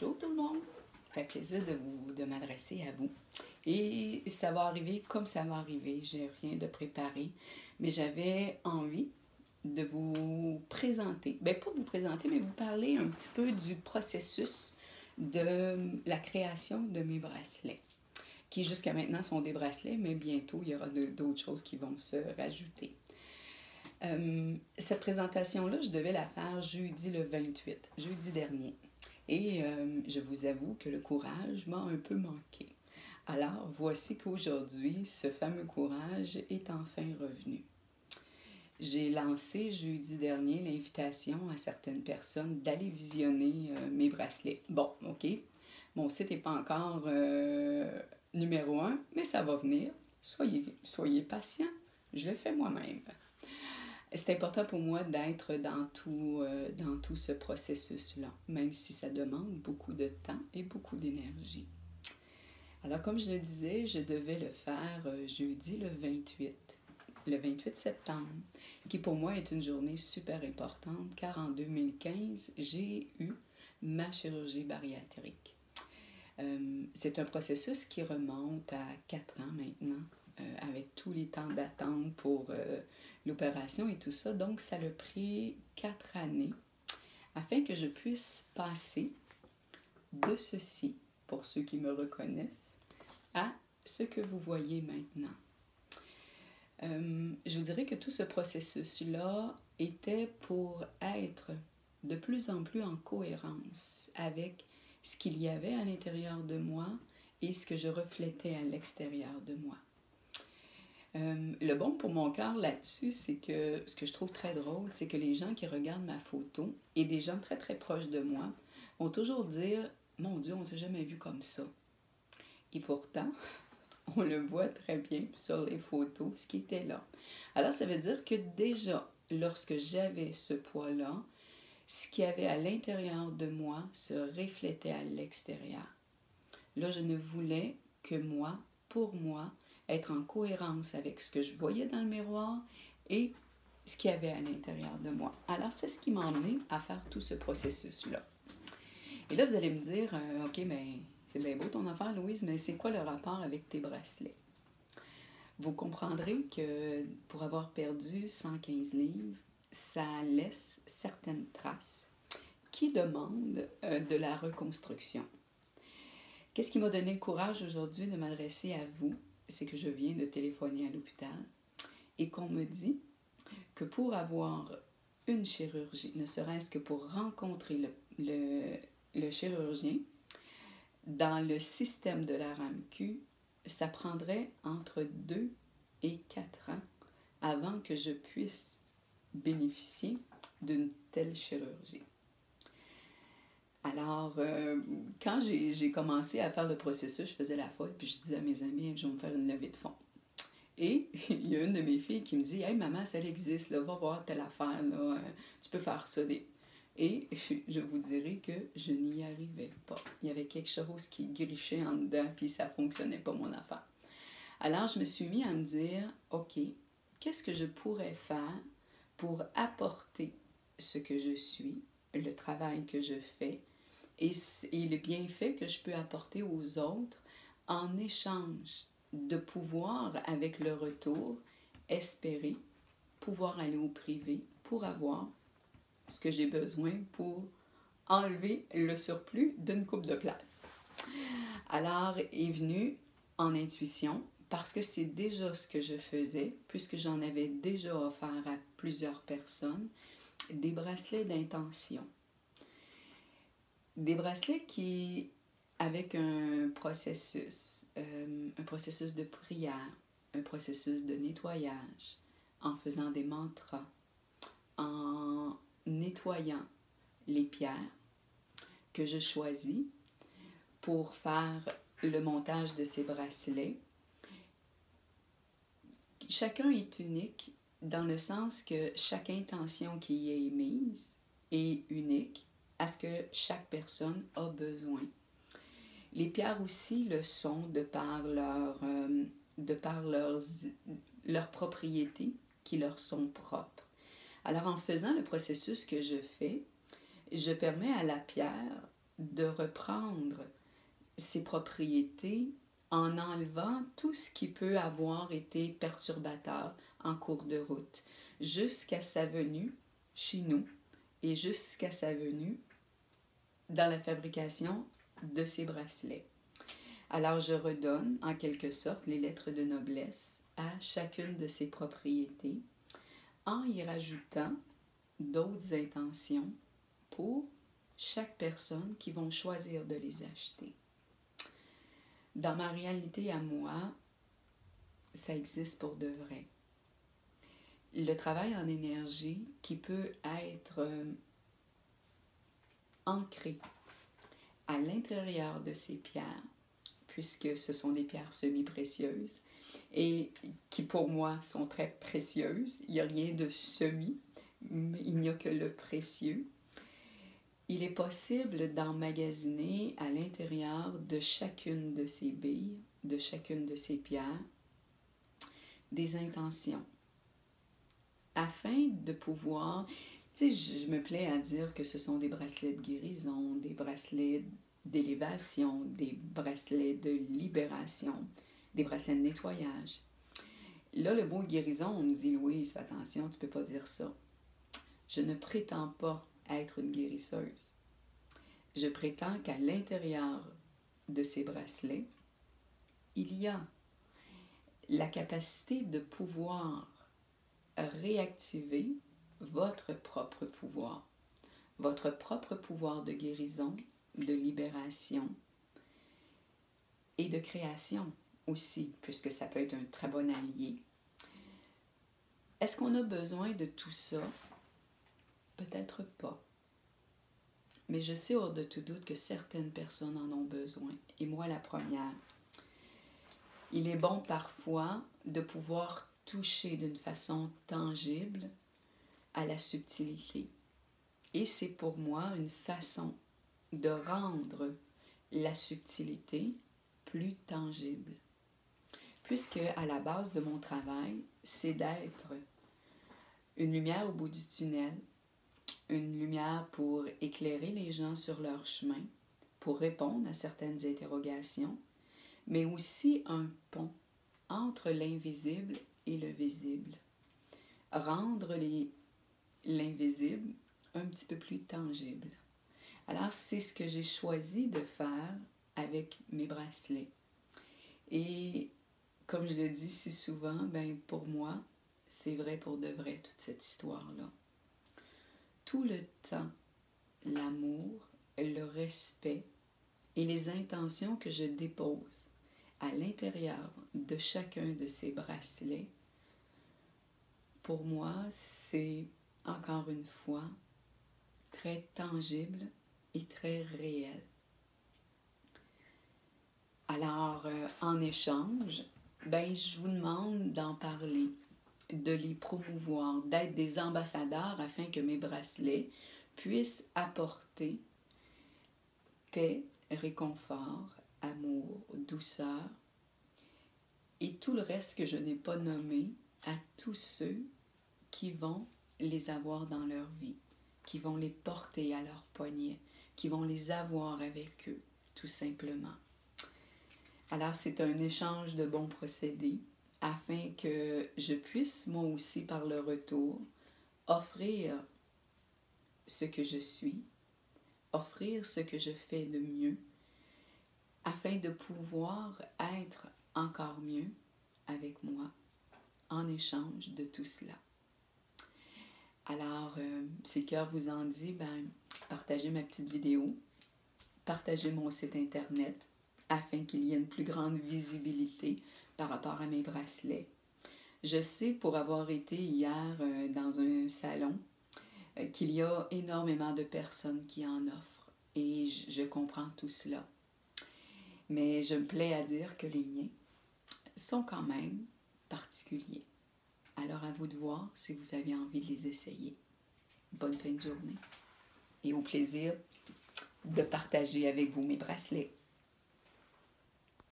Bonjour tout le monde, ça fait plaisir de m'adresser à vous. Et ça va arriver comme ça va arriver, j'ai rien de préparé, mais j'avais envie de vous présenter, ben pas vous présenter, mais vous parler un petit peu du processus de la création de mes bracelets, qui jusqu'à maintenant sont des bracelets, mais bientôt il y aura d'autres choses qui vont se rajouter. Cette présentation-là, je devais la faire jeudi le 28, jeudi dernier. Et je vous avoue que le courage m'a un peu manqué. Alors, voici qu'aujourd'hui, ce fameux courage est enfin revenu. J'ai lancé jeudi dernier l'invitation à certaines personnes d'aller visionner mes bracelets. Bon, OK, mon site n'est pas encore numéro 1, mais ça va venir. Soyez patients, je le fais moi-même. C'est important pour moi d'être dans tout ce processus-là, même si ça demande beaucoup de temps et beaucoup d'énergie. Alors, comme je le disais, je devais le faire jeudi le 28 septembre, qui pour moi est une journée super importante, car en 2015, j'ai eu ma chirurgie bariatrique. C'est un processus qui remonte à 4 ans maintenant, avec tous les temps d'attente pour l'opération et tout ça. Donc, ça a pris 4 années afin que je puisse passer de ceci, pour ceux qui me reconnaissent, à ce que vous voyez maintenant. Je vous dirais que tout ce processus-là était pour être de plus en plus en cohérence avec ce qu'il y avait à l'intérieur de moi et ce que je reflétais à l'extérieur de moi. Le bon pour mon cœur là-dessus, c'est que ce que je trouve très drôle, c'est que les gens qui regardent ma photo et des gens très très proches de moi vont toujours dire « Mon Dieu, on ne s'est jamais vu comme ça ». Et pourtant, on le voit très bien sur les photos, ce qui était là. Alors, ça veut dire que déjà, lorsque j'avais ce poids-là, ce qu'il y avait à l'intérieur de moi se reflétait à l'extérieur. Là, je ne voulais que moi, pour moi, être en cohérence avec ce que je voyais dans le miroir et ce qu'il y avait à l'intérieur de moi. Alors, c'est ce qui m'a emmené à faire tout ce processus-là. Et là, vous allez me dire, OK, mais c'est bien beau ton affaire, Louise, mais c'est quoi le rapport avec tes bracelets? Vous comprendrez que pour avoir perdu 115 livres, ça laisse certaines traces qui demandent de la reconstruction. Qu'est-ce qui m'a donné le courage aujourd'hui de m'adresser à vous? C'est que je viens de téléphoner à l'hôpital et qu'on me dit que pour avoir une chirurgie, ne serait-ce que pour rencontrer le chirurgien, dans le système de la RAMQ, ça prendrait entre 2 et 4 ans avant que je puisse bénéficier d'une telle chirurgie. Alors, quand j'ai commencé à faire le processus, je faisais la faute, puis je disais à mes amis, je vais me faire une levée de fonds. Et il y a une de mes filles qui me dit, « Hey maman, ça existe, là, va voir telle affaire, là, tu peux faire ça. » Et je vous dirai que je n'y arrivais pas. Il y avait quelque chose qui grichait en dedans, puis ça ne fonctionnait pas, mon affaire. Alors, je me suis mis à me dire, OK, qu'est-ce que je pourrais faire pour apporter ce que je suis, le travail que je fais, et le bienfait que je peux apporter aux autres en échange de pouvoir, avec le retour, espérer pouvoir aller au privé pour avoir ce que j'ai besoin pour enlever le surplus d'une coupe de place. Alors est venu en intuition, parce que c'est déjà ce que je faisais, puisque j'en avais déjà offert à plusieurs personnes, des bracelets d'intention. Des bracelets qui, avec un processus de prière, un processus de nettoyage, en faisant des mantras, en nettoyant les pierres que je choisis pour faire le montage de ces bracelets. Chacun est unique dans le sens que chaque intention qui y est mise est unique à ce que chaque personne a besoin. Les pierres aussi le sont de par leurs propriétés qui leur sont propres. Alors en faisant le processus que je fais, je permets à la pierre de reprendre ses propriétés en enlevant tout ce qui peut avoir été perturbateur en cours de route, jusqu'à sa venue chez nous et jusqu'à sa venue dans la fabrication de ces bracelets. Alors je redonne en quelque sorte les lettres de noblesse à chacune de ces propriétés en y rajoutant d'autres intentions pour chaque personne qui vont choisir de les acheter. Dans ma réalité à moi, ça existe pour de vrai. Le travail en énergie qui peut être ancré à l'intérieur de ces pierres, puisque ce sont des pierres semi-précieuses et qui pour moi sont très précieuses. Il n'y a rien de semi, il n'y a que le précieux. Il est possible d'emmagasiner à l'intérieur de chacune de ces billes, de chacune de ces pierres, des intentions, afin de pouvoir, tu sais, je me plais à dire que ce sont des bracelets de guérison, des bracelets d'élévation, des bracelets de libération, des bracelets de nettoyage. Là, le mot guérison, on me dit, Louise, fais attention, tu ne peux pas dire ça. Je ne prétends pas être une guérisseuse. Je prétends qu'à l'intérieur de ces bracelets, il y a la capacité de pouvoir réactiver votre propre pouvoir de guérison, de libération et de création aussi, puisque ça peut être un très bon allié. Est-ce qu'on a besoin de tout ça? Peut-être pas. Mais je sais hors de tout doute que certaines personnes en ont besoin, et moi la première. Il est bon parfois de pouvoir toucher d'une façon tangible à la subtilité. Et c'est pour moi une façon de rendre la subtilité plus tangible. Puisque à la base de mon travail, c'est d'être une lumière au bout du tunnel, une lumière pour éclairer les gens sur leur chemin, pour répondre à certaines interrogations, mais aussi un pont entre l'invisible et le visible. Rendre l'invisible un petit peu plus tangible. Alors, c'est ce que j'ai choisi de faire avec mes bracelets. Et comme je le dis si souvent, ben pour moi, c'est vrai pour de vrai toute cette histoire-là. Tout le temps, l'amour, le respect et les intentions que je dépose à l'intérieur de chacun de ces bracelets, pour moi, c'est encore une fois très tangible et très réel. Alors, en échange, ben, je vous demande d'en parler, de les promouvoir, d'être des ambassadeurs afin que mes bracelets puissent apporter paix, réconfort, amour, douceur et tout le reste que je n'ai pas nommé à tous ceux qui vont les avoir dans leur vie, qui vont les porter à leur poignet, qui vont les avoir avec eux, tout simplement. Alors, c'est un échange de bons procédés afin que je puisse, moi aussi, par le retour, offrir ce que je suis, offrir ce que je fais de mieux, afin de pouvoir être encore mieux avec moi en échange de tout cela. Alors, si le cœur vous en dit, ben, partagez ma petite vidéo, partagez mon site internet afin qu'il y ait une plus grande visibilité par rapport à mes bracelets. Je sais, pour avoir été hier dans un salon, qu'il y a énormément de personnes qui en offrent et je comprends tout cela. Mais je me plais à dire que les miens sont quand même particuliers. Alors à vous de voir si vous avez envie de les essayer. Bonne fin de journée et au plaisir de partager avec vous mes bracelets.